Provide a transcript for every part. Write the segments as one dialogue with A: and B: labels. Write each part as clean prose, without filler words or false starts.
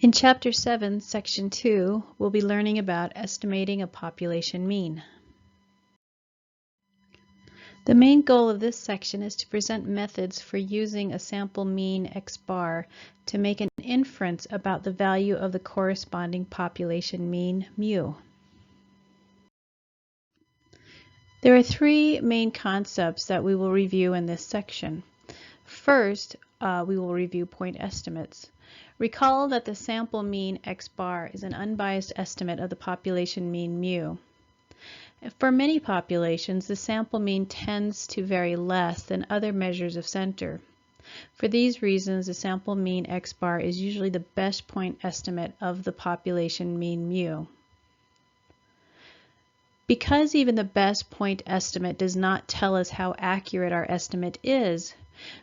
A: In Chapter 7, Section 2, we'll be learning about estimating a population mean. The main goal of this section is to present methods for using a sample mean x bar to make an inference about the value of the corresponding population mean mu. There are three main concepts that we will review in this section. First, we will review point estimates. Recall that the sample mean x bar is an unbiased estimate of the population mean mu. For many populations, the sample mean tends to vary less than other measures of center. For these reasons, the sample mean x bar is usually the best point estimate of the population mean mu. Because even the best point estimate does not tell us how accurate our estimate is,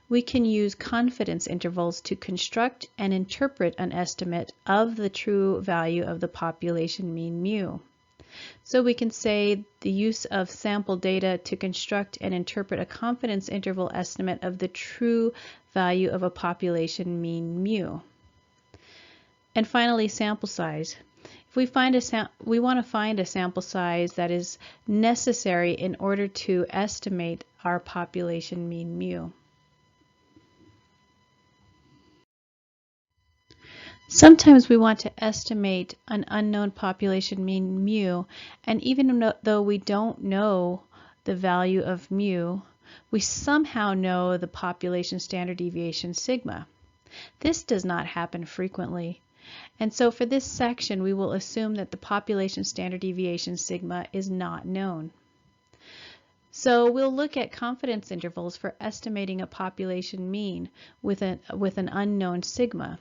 A: we can use confidence intervals to construct and interpret an estimate of the true value of the population mean mu. So we can say the use of sample data to construct and interpret a confidence interval estimate of the true value of a population mean mu. And finally, sample size. If we want to find a sample size that is necessary in order to estimate our population mean mu. Sometimes we want to estimate an unknown population mean mu, and even though we don't know the value of mu, we somehow know the population standard deviation sigma. This does not happen frequently, and so for this section we will assume that the population standard deviation sigma is not known. So we'll look at confidence intervals for estimating a population mean with an unknown sigma.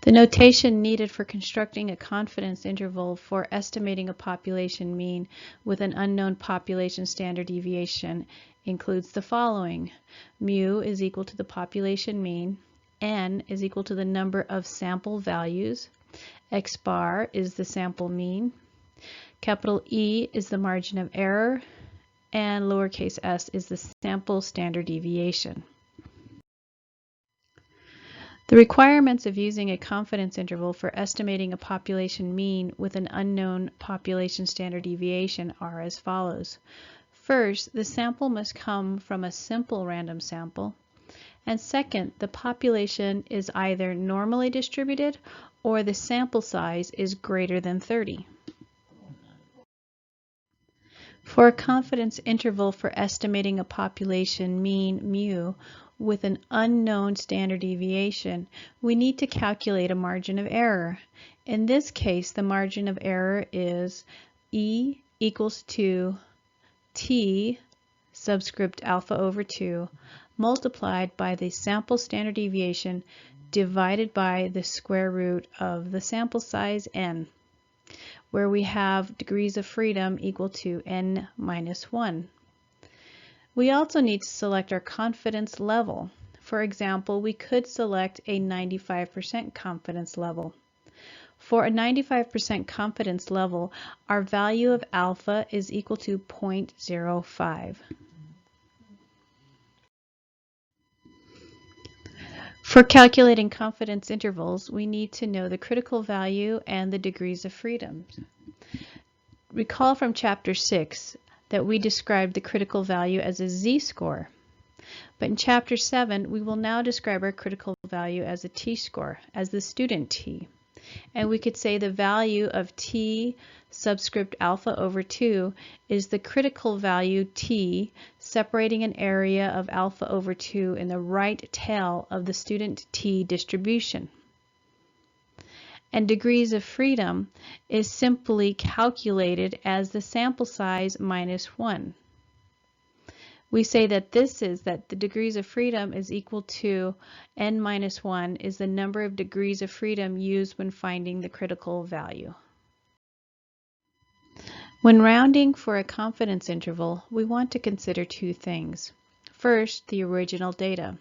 A: The notation needed for constructing a confidence interval for estimating a population mean with an unknown population standard deviation includes the following. Mu is equal to the population mean, n is equal to the number of sample values, x bar is the sample mean, capital E is the margin of error, and lowercase s is the sample standard deviation. The requirements of using a confidence interval for estimating a population mean with an unknown population standard deviation are as follows. First, the sample must come from a simple random sample. And second, the population is either normally distributed or the sample size is greater than 30. For a confidence interval for estimating a population mean mu with an unknown standard deviation, we need to calculate a margin of error. In this case, the margin of error is E equals to T subscript alpha over 2 multiplied by the sample standard deviation divided by the square root of the sample size n, where we have degrees of freedom equal to n minus 1. We also need to select our confidence level. For example, we could select a 95% confidence level. For a 95% confidence level, our value of alpha is equal to 0.05. For calculating confidence intervals, we need to know the critical value and the degrees of freedom. Recall from Chapter 6 that we described the critical value as a z-score. But in Chapter 7, we will now describe our critical value as a t-score, as the student t. And we could say the value of t subscript alpha over 2 is the critical value t separating an area of alpha over 2 in the right tail of the student t distribution. And degrees of freedom is simply calculated as the sample size minus 1. We say that the degrees of freedom is equal to n minus 1 is the number of degrees of freedom used when finding the critical value. When rounding for a confidence interval, we want to consider two things. First, the original data.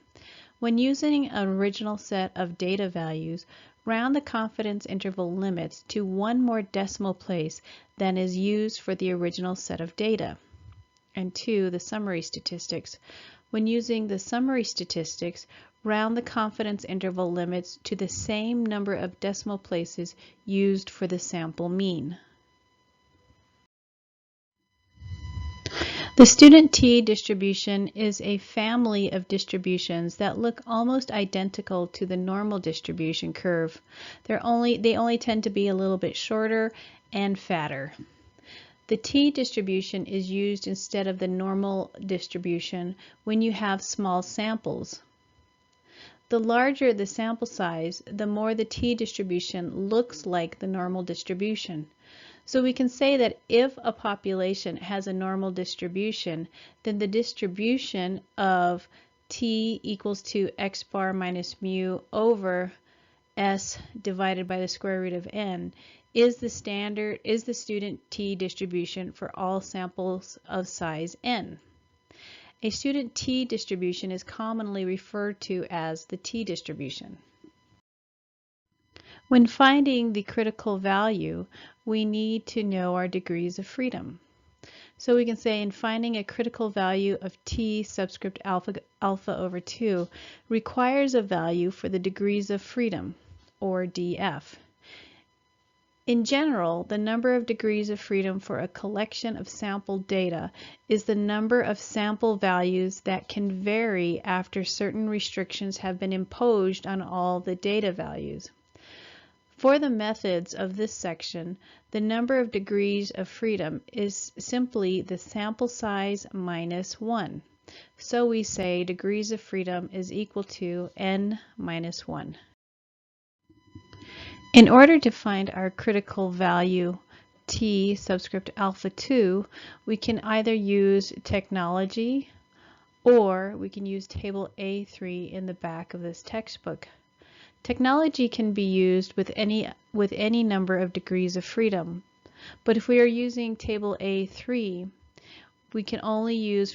A: When using an original set of data values, round the confidence interval limits to one more decimal place than is used for the original set of data. And two, the summary statistics. When using the summary statistics, round the confidence interval limits to the same number of decimal places used for the sample mean. The student t-distribution is a family of distributions that look almost identical to the normal distribution curve. They only tend to be a little bit shorter and fatter. The t-distribution is used instead of the normal distribution when you have small samples. The larger the sample size, the more the t-distribution looks like the normal distribution. So we can say that if a population has a normal distribution, then the distribution of t equals to x bar minus mu over s divided by the square root of n is the student t-distribution for all samples of size n. A student t-distribution is commonly referred to as the t-distribution. When finding the critical value, we need to know our degrees of freedom. So we can say in finding a critical value of t subscript alpha over 2 requires a value for the degrees of freedom, or df. In general, the number of degrees of freedom for a collection of sample data is the number of sample values that can vary after certain restrictions have been imposed on all the data values. For the methods of this section, the number of degrees of freedom is simply the sample size minus 1. So we say degrees of freedom is equal to n minus 1. In order to find our critical value t subscript alpha 2, we can either use technology or we can use table A3 in the back of this textbook. Technology can be used with any number of degrees of freedom, but if we are using table A3, we can only use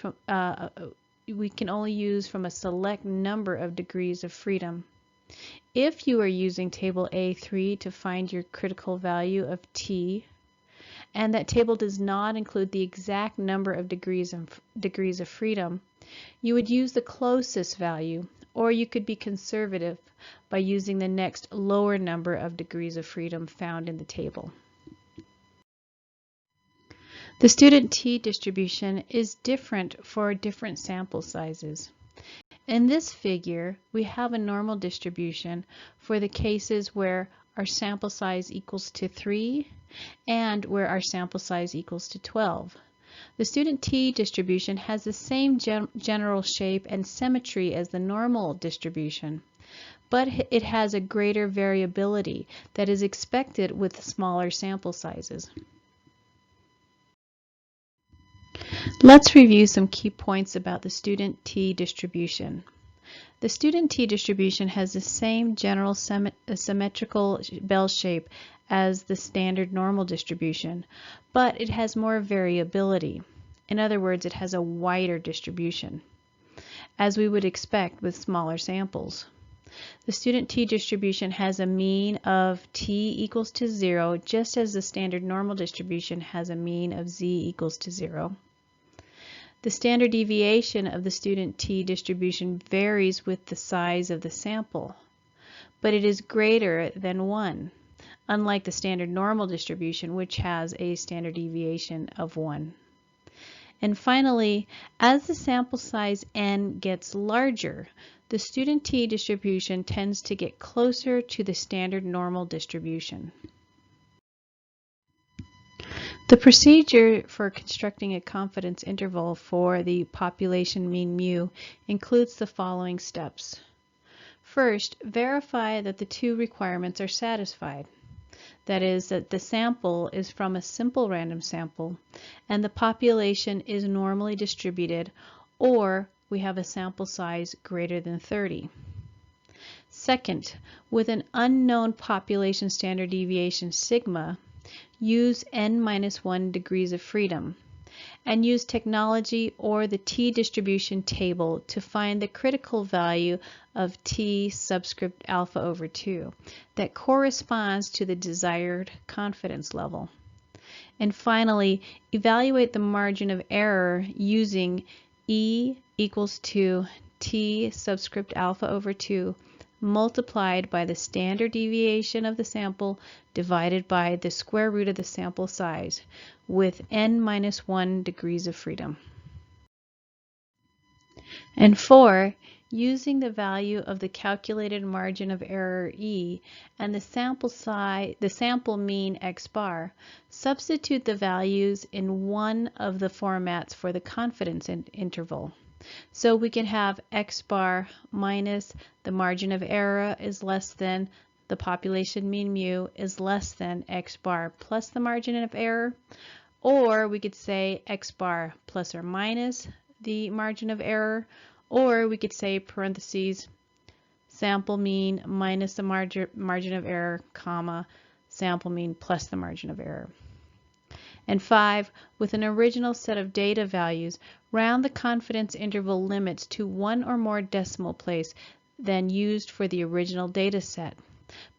A: from a select number of degrees of freedom. If you are using table A3 to find your critical value of t, and that table does not include the exact number of degrees of freedom, you would use the closest value, or you could be conservative by using the next lower number of degrees of freedom found in the table. The student t-distribution is different for different sample sizes. In this figure, we have a normal distribution for the cases where our sample size equals to 3 and where our sample size equals to 12. The student t-distribution has the same general shape and symmetry as the normal distribution, but it has a greater variability that is expected with smaller sample sizes. Let's review some key points about the student t-distribution. The student t-distribution has the same general symmetrical bell shape as the standard normal distribution, but it has more variability. In other words, it has a wider distribution, as we would expect with smaller samples. The student t-distribution has a mean of t equals to 0, just as the standard normal distribution has a mean of z equals to 0. The standard deviation of the student t-distribution varies with the size of the sample, but it is greater than 1, unlike the standard normal distribution, which has a standard deviation of 1. And finally, as the sample size n gets larger, the student t-distribution tends to get closer to the standard normal distribution. The procedure for constructing a confidence interval for the population mean mu includes the following steps. First, verify that the two requirements are satisfied. That is, that the sample is from a simple random sample and the population is normally distributed, or we have a sample size greater than 30. Second, with an unknown population standard deviation sigma, use n-1 degrees of freedom and use technology or the t-distribution table to find the critical value of t subscript alpha over 2 that corresponds to the desired confidence level. And finally, evaluate the margin of error using E equals to t subscript alpha over 2 multiplied by the standard deviation of the sample divided by the square root of the sample size with n minus 1 degrees of freedom. And 4, using the value of the calculated margin of error E and the sample mean x bar, substitute the values in one of the formats for the confidence interval. So we can have x bar minus the margin of error is less than the population mean mu is less than x bar plus the margin of error, or we could say x bar plus or minus the margin of error, or we could say parentheses sample mean minus the margin of error, comma, sample mean plus the margin of error. And 5, with an original set of data values, round the confidence interval limits to one or more decimal place than used for the original data set.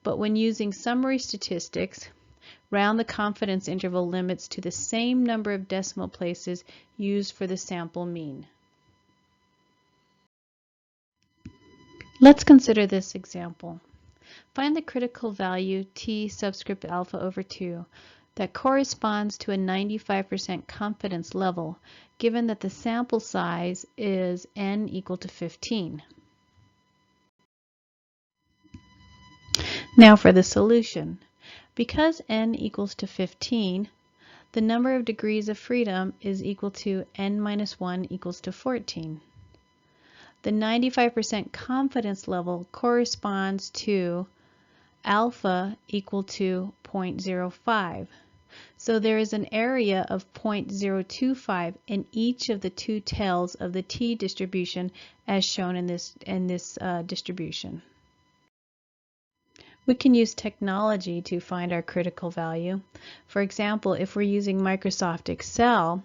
A: But when using summary statistics, round the confidence interval limits to the same number of decimal places used for the sample mean. Let's consider this example. Find the critical value t subscript alpha over 2 that corresponds to a 95% confidence level, given that the sample size is n equal to 15. Now for the solution. Because n equals to 15, the number of degrees of freedom is equal to n minus 1 equals to 14. The 95% confidence level corresponds to alpha equal to 0.05. So there is an area of 0.025 in each of the two tails of the t distribution as shown in this distribution. We can use technology to find our critical value. For example, if we're using Microsoft Excel,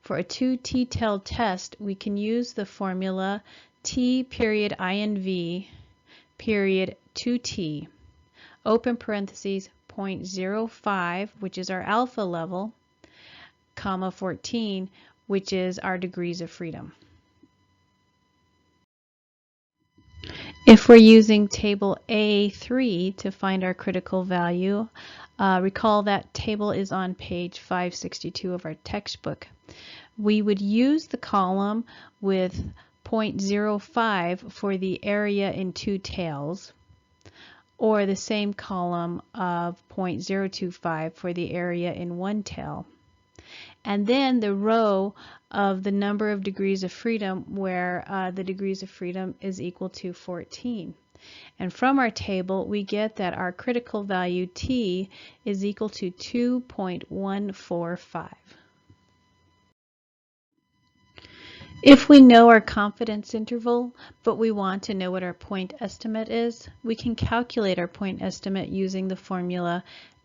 A: for a 2 t-tail test, we can use the formula t period inv period 2t, open parentheses 0.05, which is our alpha level, comma 14, which is our degrees of freedom. If we're using table A3 to find our critical value, recall that table is on page 562 of our textbook. We would use the column with 0.05 for the area in two tails, or the same column of 0.025 for the area in one tail. And then the row of the number of degrees of freedom where the degrees of freedom is equal to 14. And from our table, we get that our critical value t is equal to 2.145. If we know our confidence interval, but we want to know what our point estimate is, we can calculate our point estimate using the formula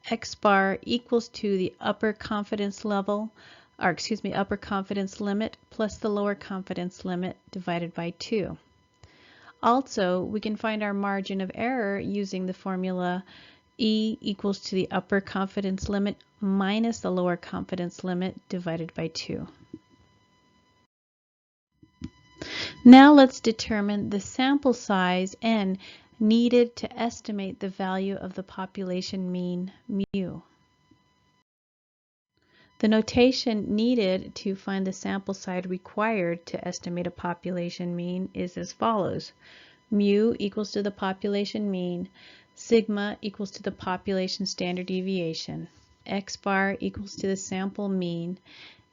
A: x bar equals to the upper confidence level, or excuse me, upper confidence limit plus the lower confidence limit divided by 2. Also, we can find our margin of error using the formula E equals to the upper confidence limit minus the lower confidence limit divided by 2. Now let's determine the sample size n needed to estimate the value of the population mean mu. The notation needed to find the sample size required to estimate a population mean is as follows. Mu equals to the population mean, sigma equals to the population standard deviation, x bar equals to the sample mean,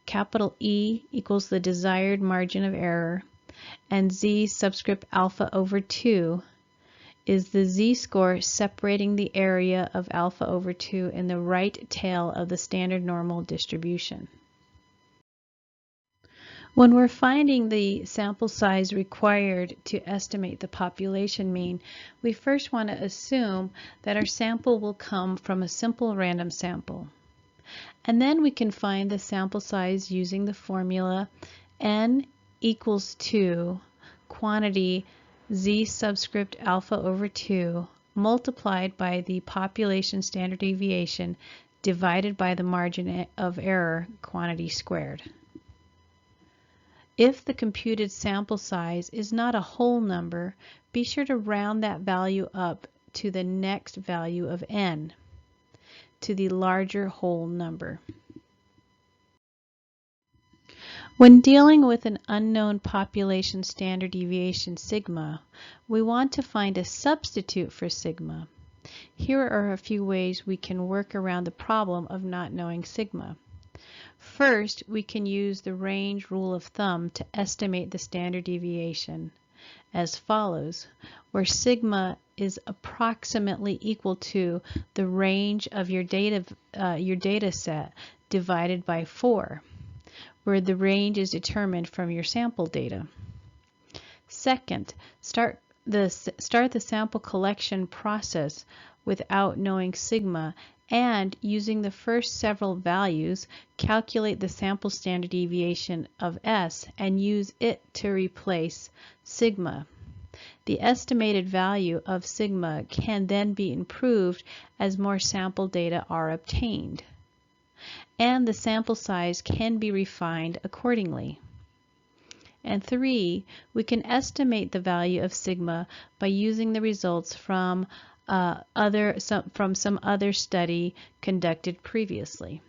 A: capital E equals the desired margin of error, and z subscript alpha over 2 is the z-score separating the area of alpha over 2 in the right tail of the standard normal distribution. When we're finding the sample size required to estimate the population mean, we first want to assume that our sample will come from a simple random sample. And then we can find the sample size using the formula n equals to quantity z subscript alpha over 2 multiplied by the population standard deviation divided by the margin of error quantity squared. If the computed sample size is not a whole number, be sure to round that value up to the next value of n, to the larger whole number. When dealing with an unknown population standard deviation sigma, we want to find a substitute for sigma. Here are a few ways we can work around the problem of not knowing sigma. First, we can use the range rule of thumb to estimate the standard deviation as follows, where sigma is approximately equal to the range of your data set divided by 4, where the range is determined from your sample data. Second, start the sample collection process without knowing sigma, and using the first several values, calculate the sample standard deviation of S and use it to replace sigma. The estimated value of sigma can then be improved as more sample data are obtained, and the sample size can be refined accordingly. And 3, we can estimate the value of sigma by using the results from some other study conducted previously.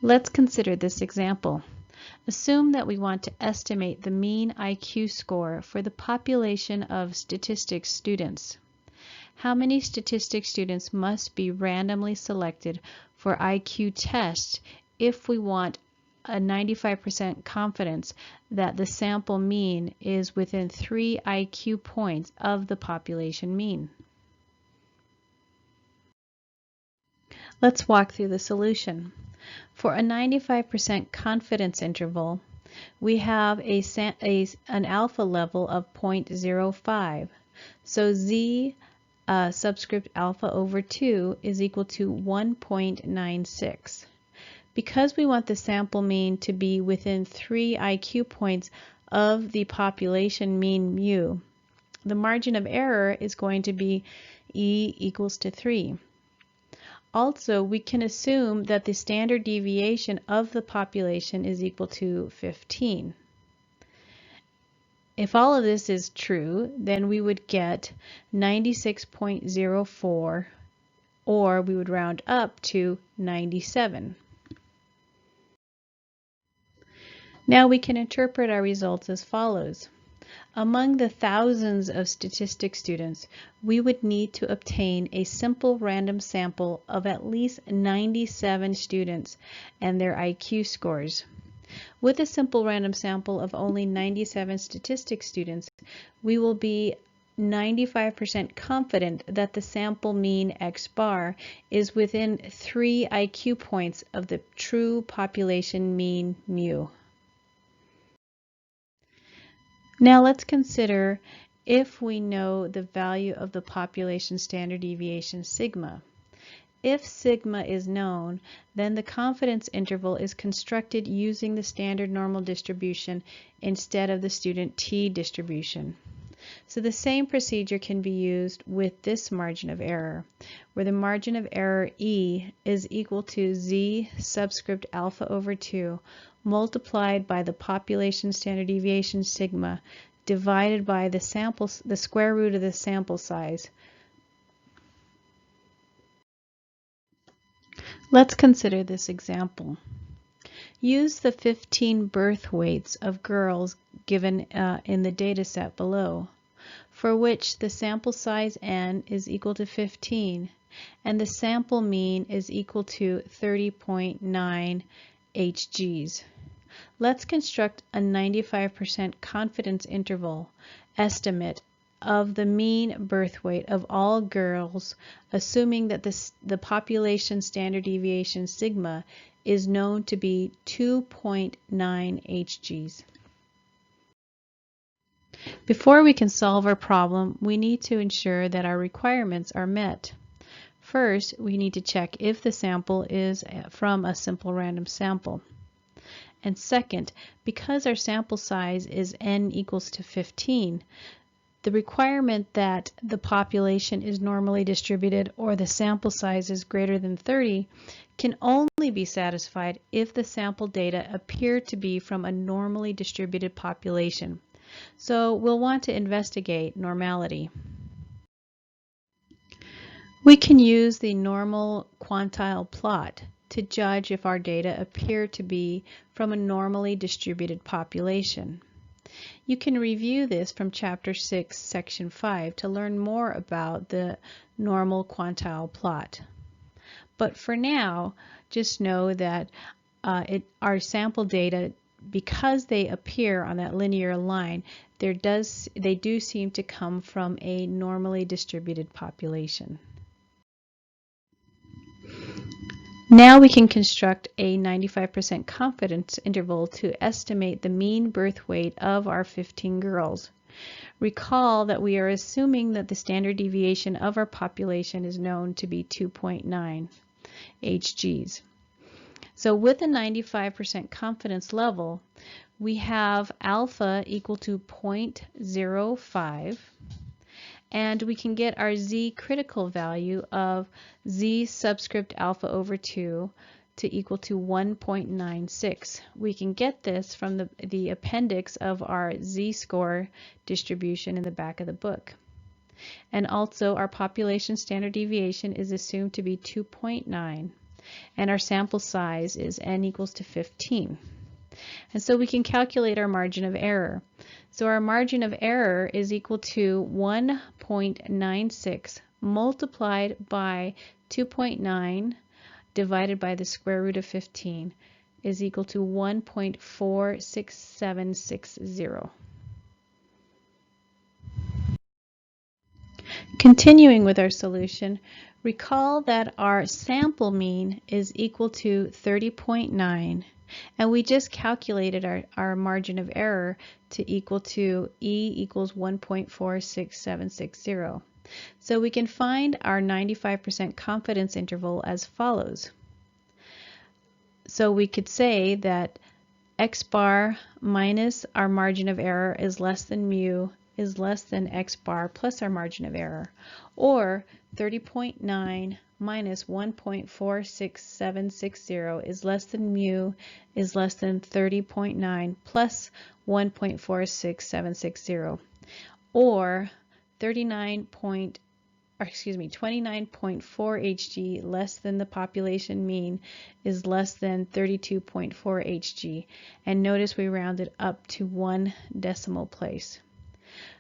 A: Let's consider this example. Assume that we want to estimate the mean IQ score for the population of statistics students. How many statistics students must be randomly selected for IQ tests if we want a 95% confidence that the sample mean is within 3 IQ points of the population mean? Let's walk through the solution. For a 95% confidence interval, we have an alpha level of 0.05. So Z subscript alpha over 2 is equal to 1.96. Because we want the sample mean to be within 3 IQ points of the population mean mu, the margin of error is going to be E equals to 3. Also, we can assume that the standard deviation of the population is equal to 15. If all of this is true, then we would get 96.04, or we would round up to 97. Now we can interpret our results as follows. Among the thousands of statistics students, we would need to obtain a simple random sample of at least 97 students and their IQ scores. With a simple random sample of only 97 statistics students, we will be 95% confident that the sample mean X bar is within 3 IQ points of the true population mean mu. Now let's consider if we know the value of the population standard deviation sigma. If sigma is known, then the confidence interval is constructed using the standard normal distribution instead of the student t distribution. So the same procedure can be used with this margin of error, where the margin of error E is equal to Z subscript alpha over 2 multiplied by the population standard deviation sigma divided by the square root of the sample size. Let's consider this example. Use the 15 birth weights of girls given in the data set below, for which the sample size n is equal to 15 and the sample mean is equal to 30.9 Hgs. Let's construct a 95% confidence interval estimate of the mean birth weight of all girls, assuming that the population standard deviation sigma is known to be 2.9 Hgs. Before we can solve our problem, we need to ensure that our requirements are met. First, we need to check if the sample is from a simple random sample. And second, because our sample size is n equals to 15, the requirement that the population is normally distributed or the sample size is greater than 30 can only be satisfied if the sample data appear to be from a normally distributed population. So we'll want to investigate normality. We can use the normal quantile plot to judge if our data appear to be from a normally distributed population. You can review this from Chapter 6, Section 5 to learn more about the normal quantile plot. But for now, just know that our sample data, because they appear on that linear line, they do seem to come from a normally distributed population. Now we can construct a 95% confidence interval to estimate the mean birth weight of our 15 girls. Recall that we are assuming that the standard deviation of our population is known to be 2.9 HGs. So with a 95% confidence level, we have alpha equal to 0.05. And we can get our z critical value of z subscript alpha over 2 to equal to 1.96. We can get this from the appendix of our z-score distribution in the back of the book. And also our population standard deviation is assumed to be 2.9, and our sample size is n equals to 15. And so we can calculate our margin of error. So our margin of error is equal to 1.96 multiplied by 2.9 divided by the square root of 15 is equal to 1.46760. Continuing with our solution, recall that our sample mean is equal to 30.9. And we just calculated our margin of error to equal to E equals 1.46760. So we can find our 95% confidence interval as follows. So we could say that x bar minus our margin of error is less than mu is less than x bar plus our margin of error, or 30.9 minus 1.46760 is less than mu is less than 30.9 plus 1.46760, or 29.4 Hg less than the population mean is less than 32.4 Hg. And notice we rounded up to 1 decimal place.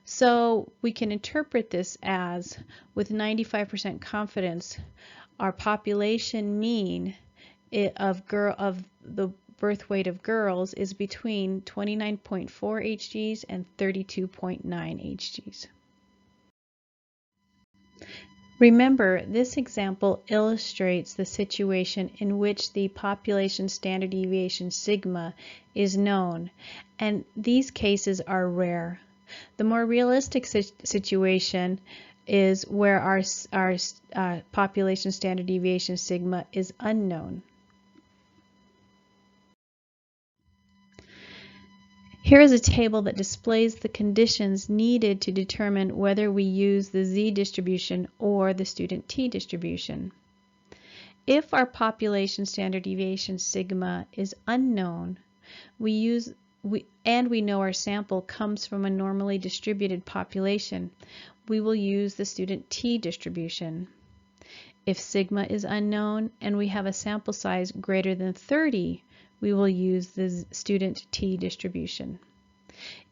A: So we can interpret this as, with 95% confidence, our population mean of the birth weight of girls is between 29.4 Hgs and 32.9 Hgs. Remember, this example illustrates the situation in which the population standard deviation sigma is known, and these cases are rare. The more realistic situation is where our population standard deviation sigma is unknown. Here is a table that displays the conditions needed to determine whether we use the z distribution or the student t distribution. If our population standard deviation sigma is unknown, we know our sample comes from a normally distributed population, we will use the student t distribution. If sigma is unknown and we have a sample size greater than 30, we will use the student t distribution.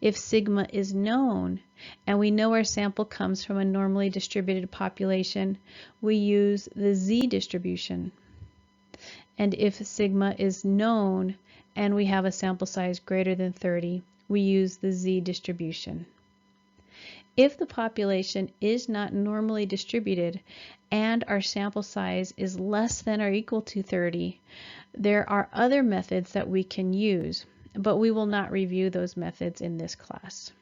A: If sigma is known and we know our sample comes from a normally distributed population, we use the z distribution. And if sigma is known and we have a sample size greater than 30, we use the z distribution. If the population is not normally distributed and our sample size is less than or equal to 30, there are other methods that we can use, but we will not review those methods in this class.